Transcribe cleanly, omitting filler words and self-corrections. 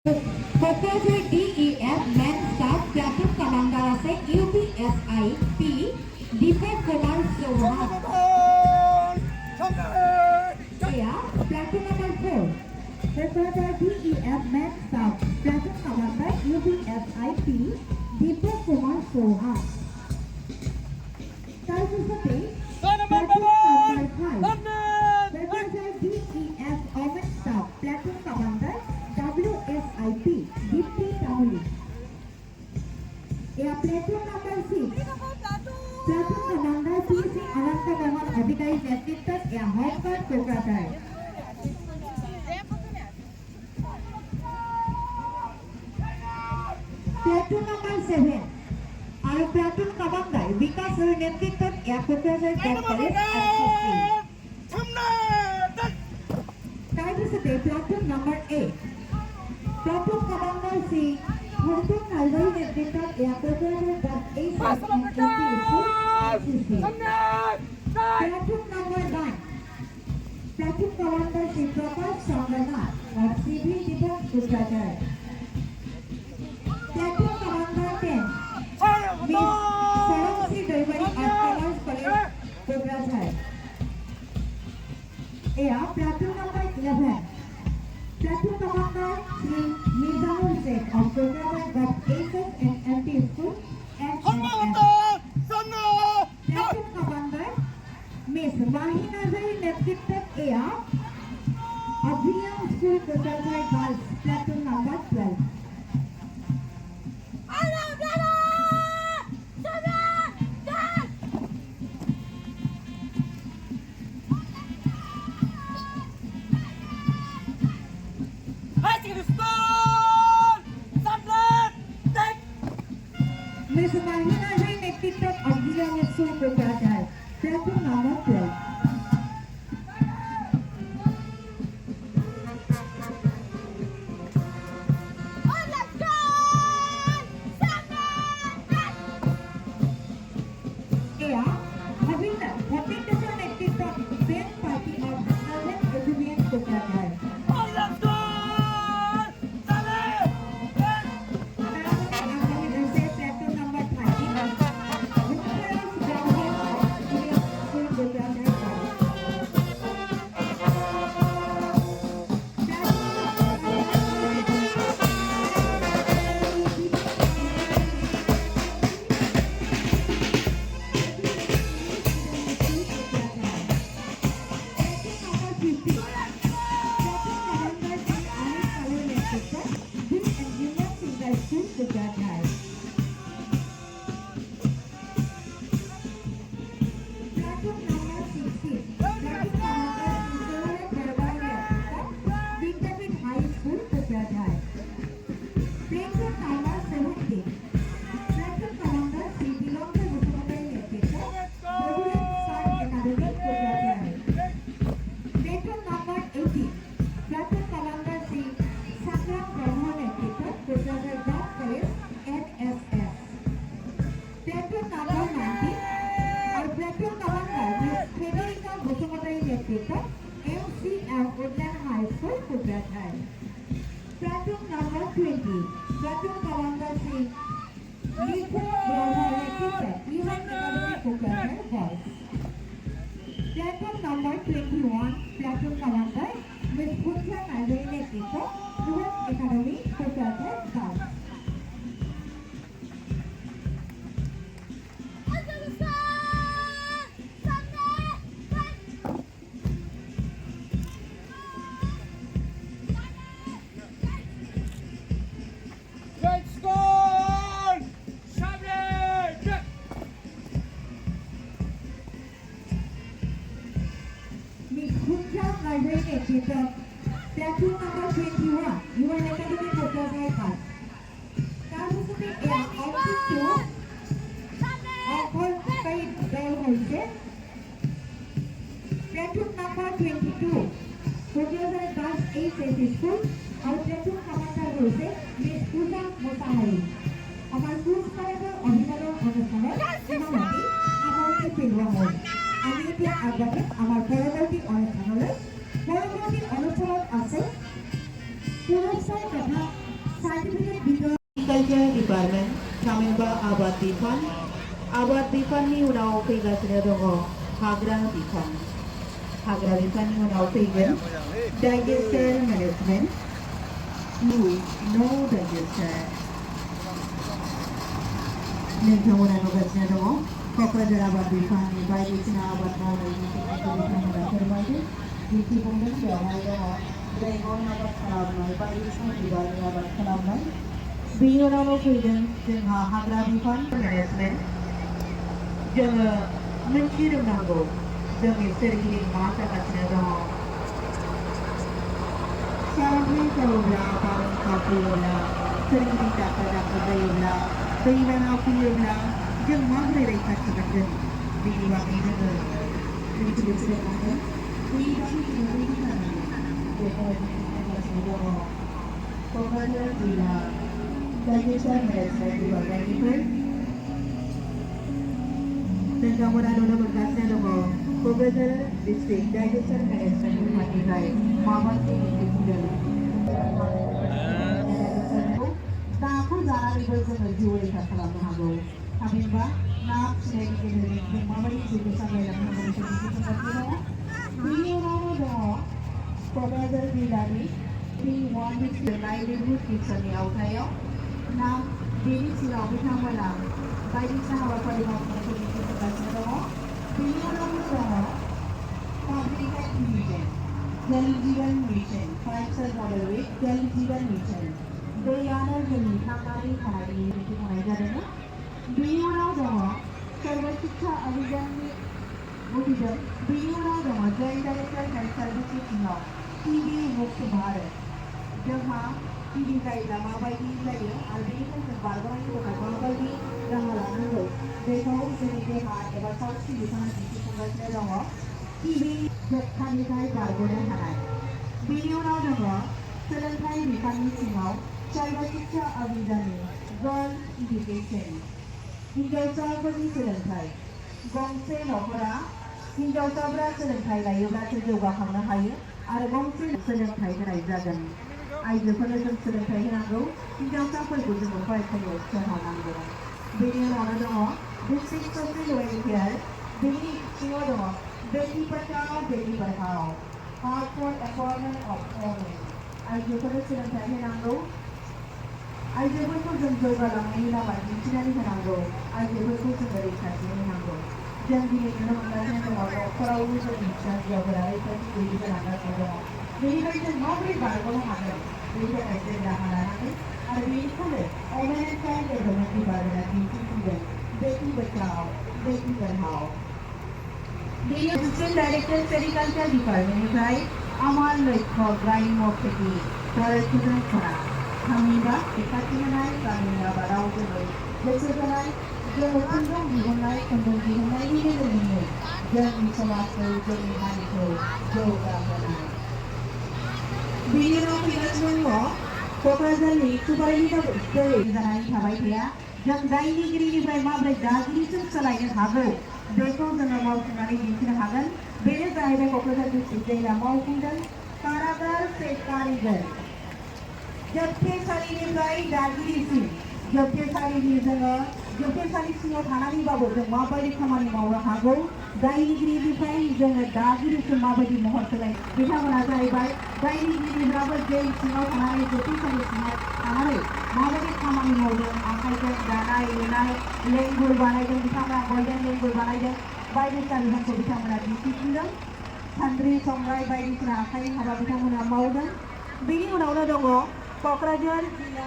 Kokoje DEF Men Staff Platoon Commander আছে UPSI P Deepak Kumar Chauhan. Platoon number 4. Kokoje DEF Men Staff Platoon Commander UPSI P Deepak Kumar Chauhan. তাৰপিছতে Platoon number 5. Kokoje DEF Men Staff Platoon Commander WSIP Dipti Tamuli. Platoon number 6. Platoon Commander PC Ananta Mohan Adhikari নেতৃত্বত home guard Kokrajhar. Platoon number 7 আৰু Platoon Commander বিকাশ হৰিৰ নেতৃত্বত Kokrajhar gov college তাৰপিছতে Platoon number 8. Platoon Commander C. Platoon Nalwari নেতৃত্বত Kokrajhar gov Platoon number 9. Platoon Commander C. Prakash Chandranath of Civil Defense Kokrajhar. Platoon Commander 10. Miss Sarangsi Doibari of Commerce College Kokrajhar. Platoon number 11. Platoon Commander Sri Mizanul Sheikh of Kokrajhar Gov SS and MT School and Platoon Commander Miss Mahina Zari নেতৃত্বত Abhiyam School Kokrajhar Girls Platoon number 12. Miss Mahina Zari নেতৃত্বত Abhiyam School Kokrajhar Platoon number 12. Platoon number 20. Platoon Commander Sri Niku Brahma Netitwat Union Academy Kokrajhar Girls. Platoon number 21. Platoon Commander Miss Bhutya Nalwari Netitwat Union Academy Kokrajhar Girls. Platoon number 21, Union Academy Kokrajhar Girls. তাৰপিছতে Platoon number 22, Kokrajhar Girls HS School আৰু Platoon Commander হৈছে Miss Pooja Motahari. আমাৰ পুৰস্কাৰৰ অভিনন্দন অনুষ্ঠানত ইমানতে সামৰণি পেলোৱা হ'ল। আমি এতিয়া আগবাঢ়িম আমাৰ পৰৱৰ্তী অনুষ্ঠানলৈ। পৰৱৰ্তী অনুষ্ঠানত আছে পুৰস্কাৰ তথা एग्रिकालचार डिपार्टमेंट थामहिनबा आबाद बिफाननि उनाव फैगासिनो दङ हाग्रा बिफान बिफाननि उनाव फैगोन डाइजेस्टर मेनेजमेन्ट नो डाइजेस्टर नोंथांमोना नुगासिनो दङ क'क्राझार आबाद बिफाननि बायदिसिना आबाद मावनायनि सोमोन्दै बिथांमोना फोरमायदों दिन्थिफुंदों बेवहाय दङ ड्रेगन आबाद खालामनाय बायदिसिना बिबारनि आबाद खालामनाय बेनि उनावनो फैदों जोंहा हाग्रा बिफान मेनेजमेन्ट जोङो मिथिरोंनांगौ जोंनि सोरगिदिं मा जागासिनो दङ सारन्थाइ गावोब्ला बारहुंखा फैयोब्ला सोरगिदिं दाखोर जायोब्ला दैबाना फैयोब्ला जों माबोरै रैखाथि मोनगोन बेनि बागै जोङो मिथिनो सोलोंनांगोन बेनि बागै जोङो मिथिनांगोन बेफोरबायदि दङ क'क्राझार जिल्ला डाइजेस्टर मेनेजमेन्ट डिपार्टमेन्टनिफ्राय नोंथांमोना नुनो मोनगासिनो दङ क'क्राझार डिस्ट्रिक्ट डाइजेस्टर मेनेजमेन्ट डिपार्टमेन्टनिफ्राय माबायदि दिन्थिफुंदों नाखौ जानानैबो जोङो जिउ रैखा खालामनो हागौ थामहिनबा ना फिसिनायनि गेजेरजों जों माबायदि जिउखौ सामलायलांनो हागौ बेखौ दिन्थिफुंगासिनो दङ बेनि उनावनो दङ क'क्राझार जिल्लानि P1 लाइभलिहुड मिशननि आवथायाव बेनि सिङाव बिथांमोना बायदिसिना हाबाफारि मावफुंनायखौ दिन्थिफुंगासिनो दङ बेनि उनावनो दङ कम्प्लिटेड मिशन जल जीवन मिशन 5 स्टार मॉडल विथ जल जीवन मिशन दैयानो जोंनि थांनानै थानायनि दिन्थिफुंनाय जादोंमोन बेनि उनाव दङ सर्व शिक्षा अभियाननि उद्दिष्ट बेनि उनाव दङ जॉइंट डाइरेक्टर हेल्थ सार्भिसनि सिङाव टीबी मुक्त भारत जोंहा टीबी जायोब्ला माबायदि जायो आरो बेनिफ्राय जों बारग'नायनि थाखाय माबायदि राहा लानांगौ बेखौ जोंनि देहा एबा सावस्रि बिफाना दिन्थिफुंगासिनो दङ टीबी जोबथानिफ्राय बारग'नो हानाय बेनि उनाव दङ सोलोंथाइ बिफाननि सिङाव सर्व शिक्षा अभियाननि गर्ल इडुकेशन हिन्जावसाफोरनि सोलोंथाइ गंसे न'खरा हिन्जावसाफोरा सोलोंथाइ लायोब्लासो जौगाखांनो हायो आरो गंसे सोलोंथाइ होनाय जागोन आइजोफोरनो जों सोलोंथाइ होनांगौ हिन्जावसाफोरखौ जोङो फरायसालियाव थिसनहरनांगौ बेनि उनावनो दङ डिस्ट्रिक्ट ससियेल वेलफेयार बेनि सिङाव दङ बेटी Bachao Beti Padhao heart for empowerment of women आइजोफोरनो सोलोंथाइ होनांगौ आइजोफोरखौ जों जौगालांनायनि लामा दिन्थिनानै होनांगौ आइजोफोरखौ जोङो रैखाथि होनांगौ जों दिनै नुनो मोनगासिनो दङ न'खरावबो जोंनि फिसा हिन्जावफोरा रैखाथि गैयै जालांगासिनो दङ बेनिफ्राय जों माबोरै बारग'नो हागोन बेनि थाखाय जों राहा लानांगोन आरो बेनिखायनो वुमेन एन्ड चाइल्ड डेभेलपमेन्ट डिपार्टमेन्टआ दिन्थिफुंदों बेटी बचाओ बेटी पढ़ाओ बेनि एसिस्टेन्ट डाइरेक्टर सेरिकालचार डिपार्टमेन्टनिफ्राय आमार लक्ष्य ग्राम्य खेथि फरायसुला फरा थामहिनबा रैखाथि होनाय गामिनि आबादाव जोङो गोसो होनाय जोङो खुन्दुं दिहुननायनि गेजेरजोंनो जोंनि समाजखौ जोंनि हारिखौ जौगाहोनाय बेनि उनाव फैगासिनो दङ क'क्राझारनि सुपारलिगाव जानानै थाबाय थाया जों दायनिगिरिनिफ्राय माबोरै दागिरिसिम सोलायनो हागौ बेखौ जोङो मावफुंनानै दिन्थिनो हागोन बेनो जाहैबाय क'क्राझार डिस्ट्रिक्ट जिल्ला मावफुंदों कारागार से कारिगर जोबथेसालिनिफ्राय दागिरिसिम जोबथेसालि सिङाव थानानैबाबो जों माबायदि खामानि मावनो हागौ दायनिगिरिनिफ्राय जोङो दागिरिसिम माबायदि महर सोलाय बिथांमोना जाहैबाय दायनिगिरिफ्राबो जेल सिङाव थानानै जोबथेसालि सिङाव थानानै माबायदि खामानि मावदों आखाइजों दानाय लुनाय लेंगुर बानायदों बिथांमोना गल्डेन लेंगुर बानायदों बायदिसिना बिफांखौ बिथांमोना दिन्थिफुंदों सान्द्रि संग्राय बायदिसिना आखाइनि हाबा बिथांमोना मावदों बेनि उनावनो दङ क'क्राझार जिल्ला